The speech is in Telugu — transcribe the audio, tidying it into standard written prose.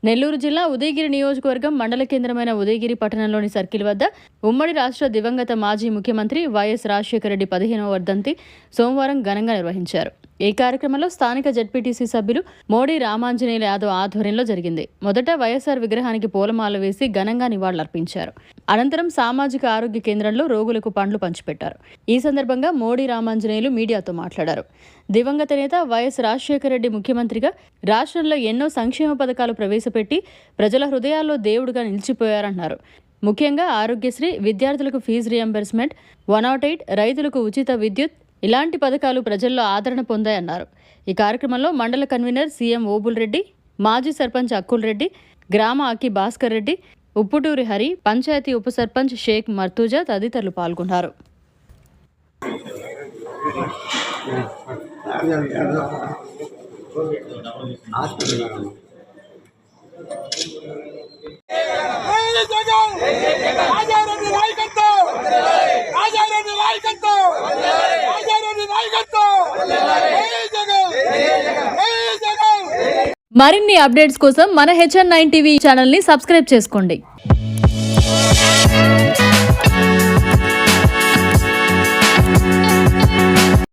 నెల్లూరు జిల్లా ఉదయగిరి నియోజకవర్గం మండల కేంద్రమైన ఉదయగిరి పట్టణంలోని సర్కిల్ వద్ద ఉమ్మడి రాష్ట్ర దివంగత మాజీ ముఖ్యమంత్రి వైఎస్ రాజశేఖర రెడ్డి 15వ వర్ధంతి సోమవారం ఘనంగా నిర్వహించారు. ఈ కార్యక్రమంలో స్థానిక జెడ్పీటీసీ సభ్యులు మోడీ రామాంజనేయుల యాదవ్ ఆధ్వర్యంలో జరిగింది. మొదట వైఎస్ఆర్ విగ్రహానికి పూలమాల వేసి ఘనంగా నివాళులర్పించారు. అనంతరం సామాజిక ఆరోగ్య కేంద్రంలో రోగులకు పండ్లు పంచిపెట్టారు. ఈ సందర్భంగా మోడీ రామాంజనేయులు మీడియాతో మాట్లాడారు. దివంగత నేత వైఎస్ రాజశేఖర రెడ్డి ముఖ్యమంత్రిగా రాష్ట్రంలో ఎన్నో సంక్షేమ పథకాలు ప్రవేశపెట్టి ప్రజల హృదయాల్లో దేవుడుగా నిలిచిపోయారన్నారు. ముఖ్యంగా ఆరోగ్యశ్రీ, విద్యార్థులకు ఫీజు రియంబర్స్మెంట్, 108, రైతులకు ఉచిత విద్యుత్ ఇలాంటి పథకాలు ప్రజల్లో ఆదరణ పొందాయన్నారు. ఈ కార్యక్రమంలో మండల కన్వీనర్ సీఎం ఓబుల్ రెడ్డి, మాజీ సర్పంచ్ అక్కుల్ రెడ్డి, గ్రామ అక్కి భాస్కర్ రెడ్డి, ఉప్పుటూరి హరి, పంచాయతీ ఉప సర్పంచ్ షేక్ మర్తూజా తదితరులు పాల్గొన్నారు. మరిన్ని అప్డేట్స్ కోసం మన HN9 టీవీ ఛానల్ ని సబ్స్క్రైబ్ చేసుకోండి.